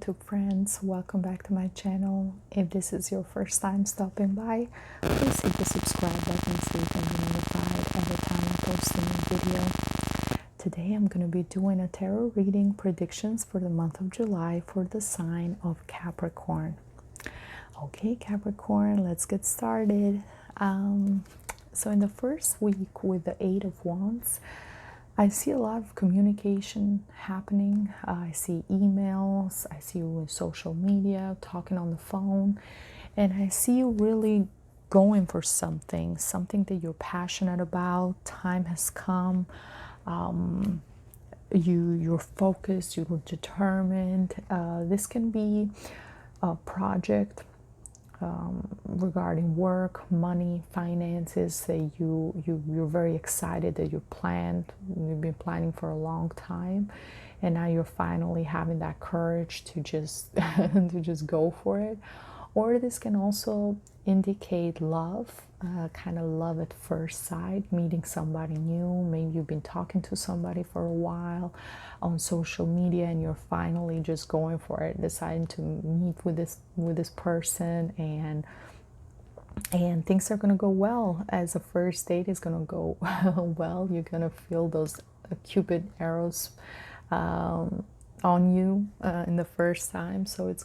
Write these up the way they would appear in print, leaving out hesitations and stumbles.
YouTube friends, welcome back to my channel. If this is your first time stopping by, please hit the subscribe button so you can be notified every time I post a new video. Today I'm going to be doing a tarot reading predictions for the month of July for the sign of Capricorn. Okay, Capricorn, let's get started. So in the first week with the Eight of Wands, I see a lot of communication happening. I see emails, I see you with social media, talking on the phone, and I see you really going for something that you're passionate about. Time has come. You're focused, you're determined. This can be a project regarding work, money, finances that you're very excited that you've been planning for a long time, and now you're finally having that courage to just to just go for it. Or this can also indicate love, kind of love at first sight, meeting somebody new. Maybe you've been talking to somebody for a while on social media and you're finally just going for it, deciding to meet with this person, and things are going to go well. As a first date is going to go well, you're going to feel those Cupid arrows on you in the first time. So it's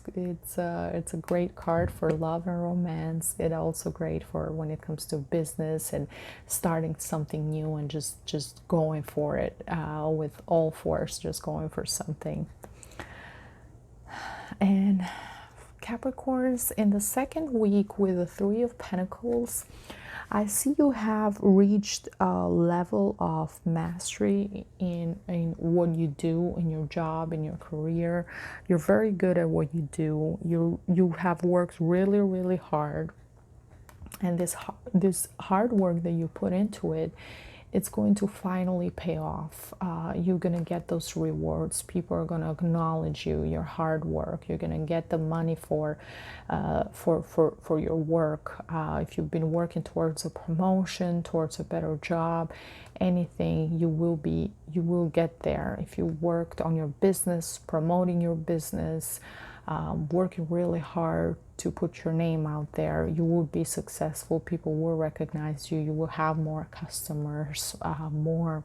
a great card for love and romance. It's also great for when it comes to business and starting something new and just going for it with all force, just going for something. And Capricorns, in the second week with the Three of Pentacles, I see you have reached a level of mastery in what you do, in your job, in your career. You're very good at what you do. You have worked really, really hard, and this hard work that you put into it, it's going to finally pay off. You're going to get those rewards. People are going to acknowledge your hard work. You're going to get the money for your work. If you've been working towards a promotion, towards a better job, anything, you will get there. If you worked on your business, promoting your business, working really hard to put your name out there, you will be successful. People will recognize you. You will have more customers, more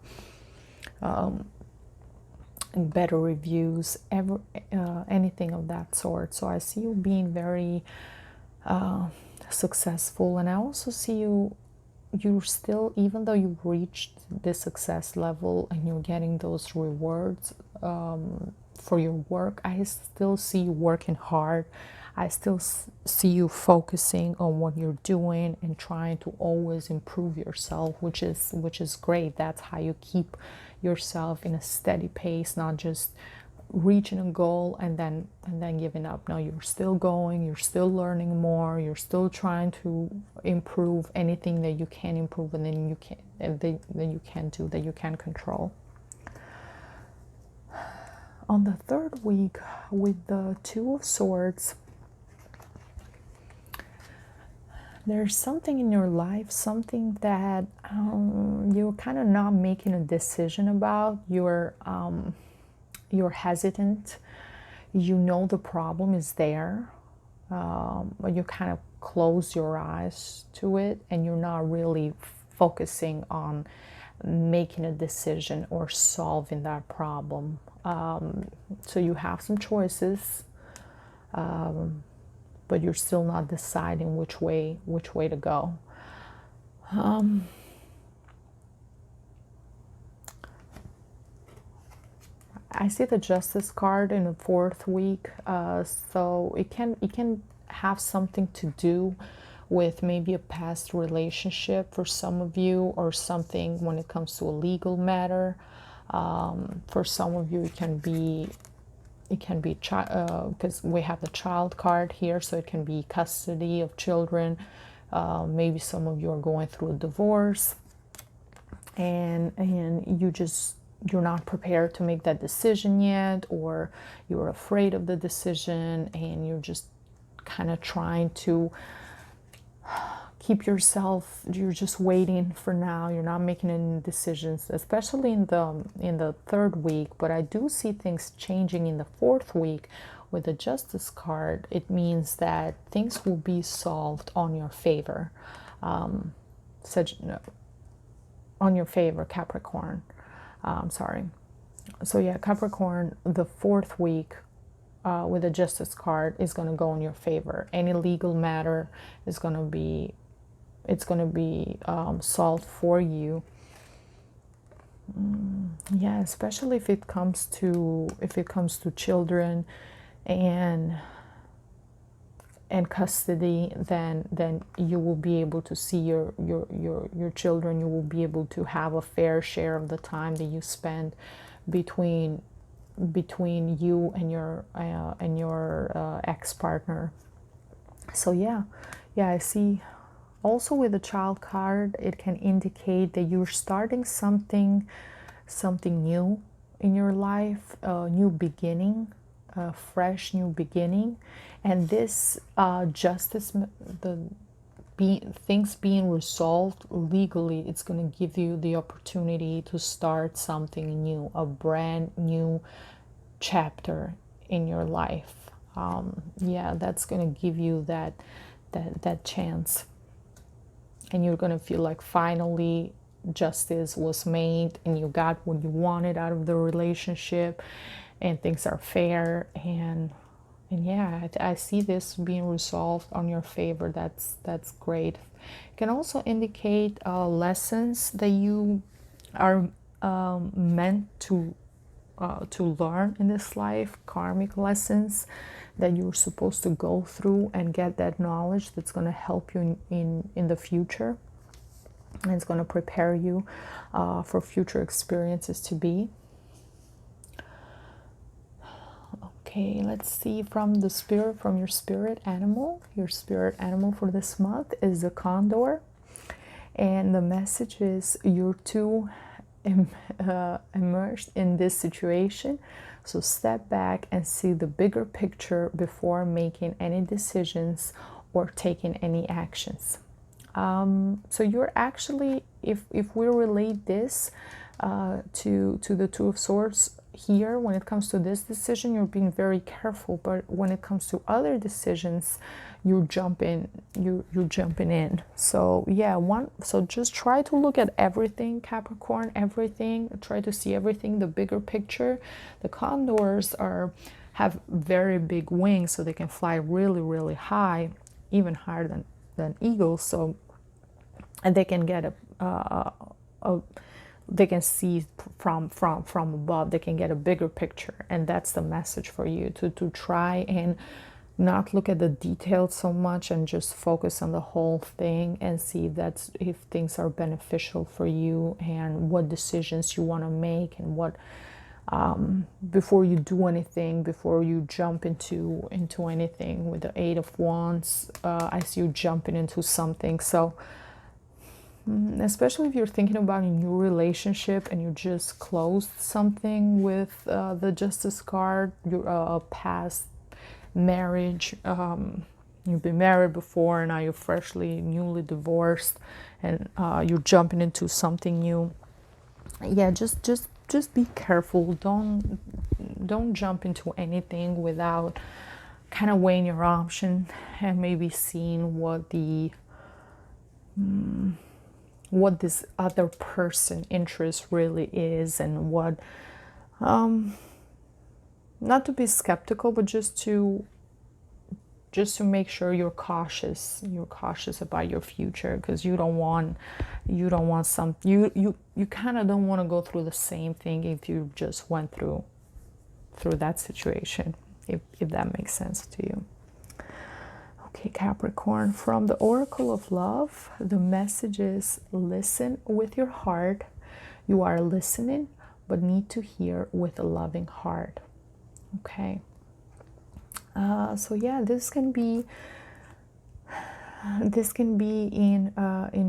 better reviews, anything of that sort. So I see you being very successful, and I also see you're still, even though you've reached this success level and you're getting those rewards for your work, I still see you working hard. I still see you focusing on what you're doing and trying to always improve yourself, which is great. That's how you keep yourself in a steady pace, not just reaching a goal and then giving up. No, you're still going, you're still learning more, you're still trying to improve anything that you can improve, and then you can control. On the third week with the Two of Swords, there's something in your life, something that you're kind of not making a decision about. You're hesitant. You know the problem is there, but you kind of close your eyes to it, and you're not really focusing on making a decision or solving that problem. So you have some choices, but you're still not deciding which way to go. I see the Justice card in the fourth week, so it can have something to do with maybe a past relationship for some of you, or something when it comes to a legal matter. For some of you, it can be because we have the Child card here, so it can be custody of children. Maybe some of you are going through a divorce, and you're not prepared to make that decision yet, or you're afraid of the decision, and you're just kind of trying to keep yourself, you're just waiting for now. You're not making any decisions, especially in the third week, but I do see things changing in the fourth week with the Justice card, it means that things will be solved on your favor. No, on your favor, Capricorn. Sorry. So yeah, Capricorn, the 4th week with the Justice card is going to go in your favor. Any legal matter is going to be, it's going to be solved for you. Yeah, especially if it comes to children and custody, then you will be able to see your children. You will be able to have a fair share of the time that you spend between you and your ex-partner. So yeah, I see. Also with the Child card, it can indicate that you're starting something new in your life, a new beginning, a fresh new beginning. And this justice, things being resolved legally, it's going to give you the opportunity to start something new, a brand new chapter in your life. Yeah, that's going to give you that chance. And you're going to feel like finally justice was made and you got what you wanted out of the relationship and things are fair. And yeah, I see this being resolved on your favor. That's great. It can also indicate lessons that you are meant to learn in this life, karmic lessons that you're supposed to go through and get that knowledge that's going to help you in the future, and it's going to prepare you for future experiences to be. Okay, let's see from your spirit animal. Your spirit animal for this month is the condor, and the message is you're too immersed in this situation, so step back and see the bigger picture before making any decisions or taking any actions. So you're actually, if we relate this to the Two of Swords here, when it comes to this decision, you're being very careful, but when it comes to other decisions, you're jumping in. So yeah, so just try to look at everything, Capricorn, everything. Try to see everything, the bigger picture. The condors have very big wings, so they can fly really, really high, even higher than eagles. So, and they can get they can see from above. They can get a bigger picture, and that's the message for you, to try and not look at the details so much and just focus on the whole thing and see if things are beneficial for you and what decisions you want to make, and what before you do anything, before you jump into anything. With the Eight of Wands, I see you jumping into something. So especially if you're thinking about a new relationship and you just closed something with the Justice card, your past marriage, you've been married before and now you're newly divorced, and you're jumping into something new. Yeah, just be careful. Don't jump into anything without kind of weighing your option and maybe seeing what this other person interest really is, and what not to be skeptical, but just to make sure you're cautious about your future, because you kind of don't want to go through the same thing if you just went through that situation, if that makes sense to you. Okay, Capricorn, from the Oracle of Love, the message is listen with your heart. You are listening, but need to hear with a loving heart. Okay. So yeah, this can be in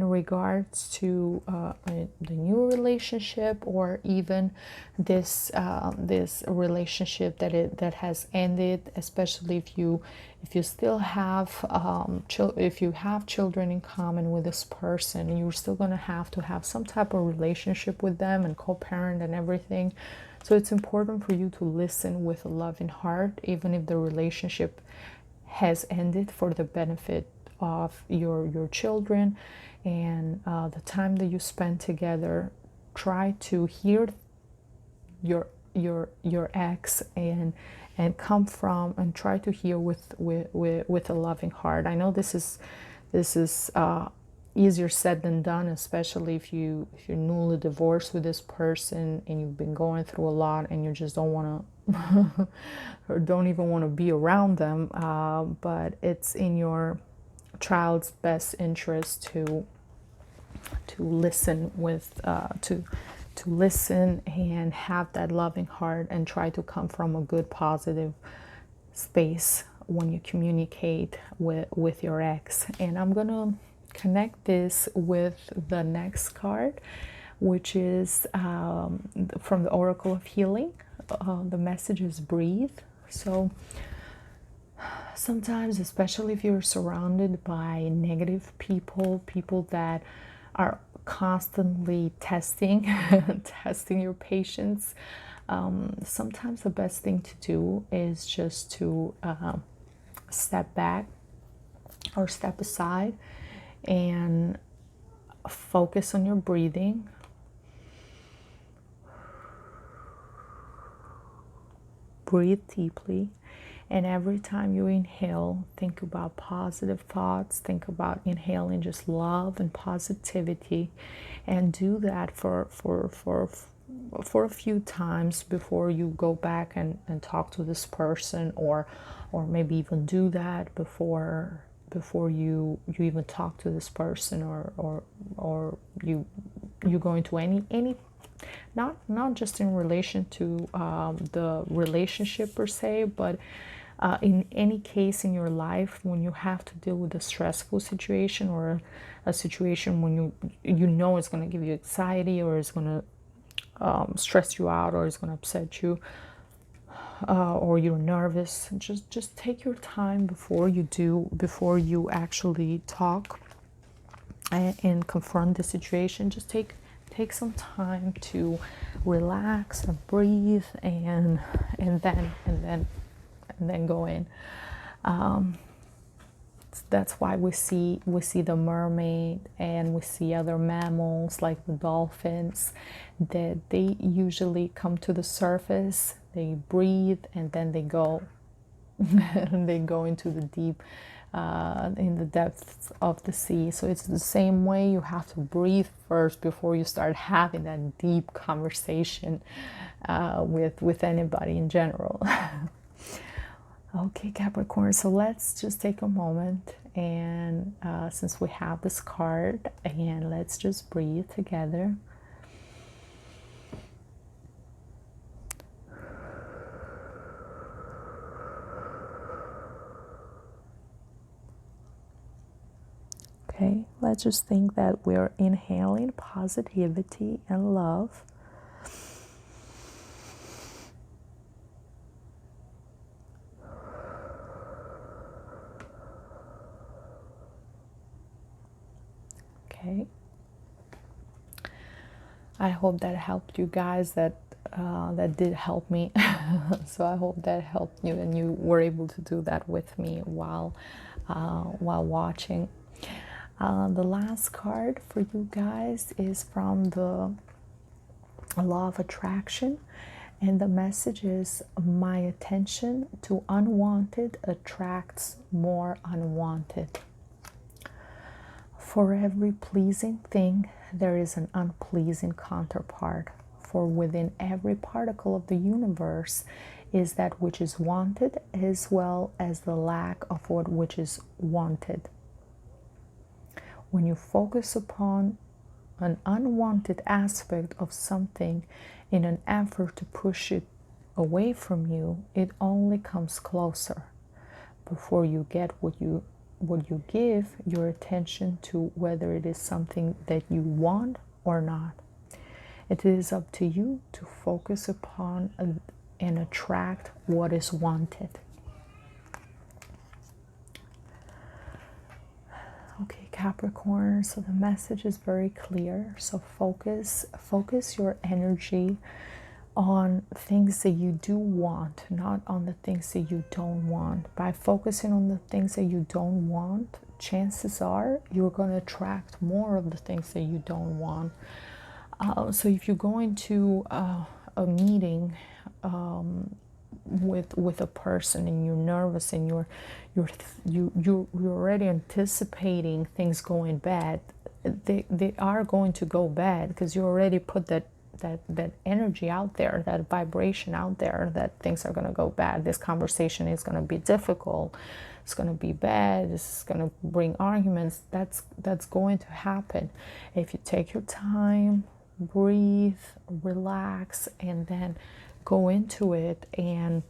regards to the new relationship, or even this relationship that has ended, especially if you still have if you have children in common with this person, you're still going to have some type of relationship with them and co-parent and everything. So it's important for you to listen with a loving heart, even if the relationship has ended, for the benefit of your children and the time that you spend together. Try to hear your ex and come from and try to hear with a loving heart. I know this is easier said than done, especially if you're newly divorced with this person and you've been going through a lot and you just don't want to or don't even want to be around them, but it's in your child's best interest to listen with to listen and have that loving heart and try to come from a good positive space when you communicate with your ex. And I'm gonna connect this with the next card, which is from the Oracle of Healing. The message is breathe. So sometimes, especially if you're surrounded by negative people, people that are constantly testing testing your patience, sometimes the best thing to do is just to step back or step aside and focus on your breathing. Breathe deeply, and every time you inhale, think about positive thoughts. Think about inhaling just love and positivity, and do that for a few times before you go back and talk to this person, or maybe even do that before you even talk to this person, or you go into any not just in relation to the relationship per se, but in any case in your life when you have to deal with a stressful situation, or a situation when you know it's going to give you anxiety, or it's going to stress you out, or it's going to upset you, or you're nervous. Just take your time before you actually talk and confront the situation. Just take some time to relax and breathe, and then go in. That's why we see the mermaid, and we see other mammals like the dolphins, that they usually come to the surface, they breathe, and then they go and they go into the deep, in the depths of the sea. So it's the same way. You have to breathe first before you start having that deep conversation with anybody in general. Okay, Capricorn, so let's just take a moment, and since we have this card, and let's just breathe together. Okay, let's just think that we're inhaling positivity and love. Okay. I hope that helped you guys. That did help me. So I hope that helped you, and you were able to do that with me while watching. The last card for you guys is from the Law of Attraction, and the message is, my attention to unwanted attracts more unwanted. For every pleasing thing, there is an unpleasing counterpart. For within every particle of the universe is that which is wanted, as well as the lack of what which is wanted. When you focus upon an unwanted aspect of something in an effort to push it away from you, it only comes closer. Before you get what you give your attention to, whether it is something that you want or not. It is up to you to focus upon and attract what is wanted. Okay, Capricorn, so the message is very clear. So focus your energy on things that you do want, not on the things that you don't want. By focusing on the things that you don't want, chances are you're going to attract more of the things that you don't want. So if you go into a meeting with a person and you're nervous and you're already anticipating things going bad, they are going to go bad because you already put that energy out there, that vibration out there, that things are going to go bad. This conversation is going to be difficult. It's going to be bad. This is going to bring arguments. That's going to happen. If you take your time, breathe, relax, and then go into it and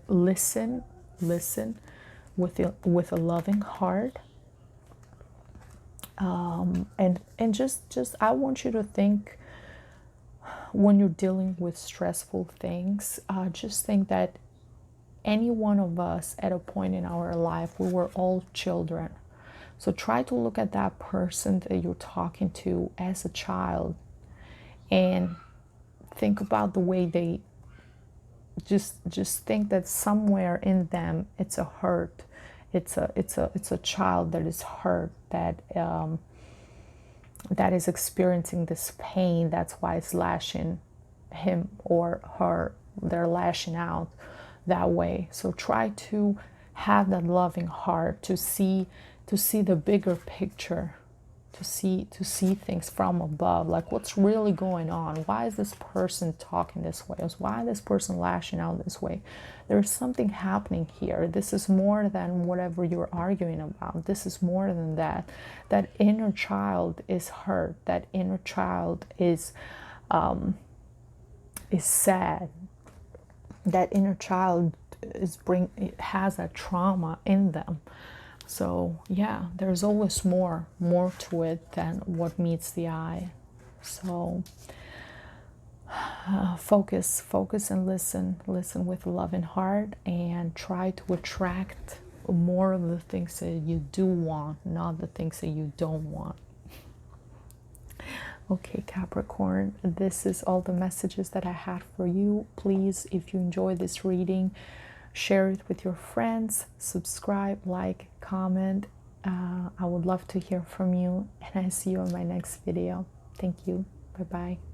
listen with a loving heart. And just I want you to think, when you're dealing with stressful things, just think that any one of us at a point in our life, we were all children. So try to look at that person that you're talking to as a child and think about the way they just think that somewhere in them it's a hurt. It's a child that is hurt, that is experiencing this pain. That's why it's lashing him or her. They're lashing out that way. So try to have that loving heart to see the bigger picture, to see things from above, like what's really going on. Why is this person talking this way? Why is this person lashing out this way? There's something happening here. This is more than whatever you're arguing about. This is more than that. That inner child is hurt. That inner child is sad. That inner child has that trauma in them. So yeah, there's always more to it than what meets the eye. So focus and listen with a loving heart, and try to attract more of the things that you do want, not the things that you don't want. Okay, Capricorn, this is all the messages that I had for you. Please, if you enjoyed this reading, share it with your friends, subscribe, like, comment. I would love to hear from you, and I see you in my next video. Thank you. Bye-bye.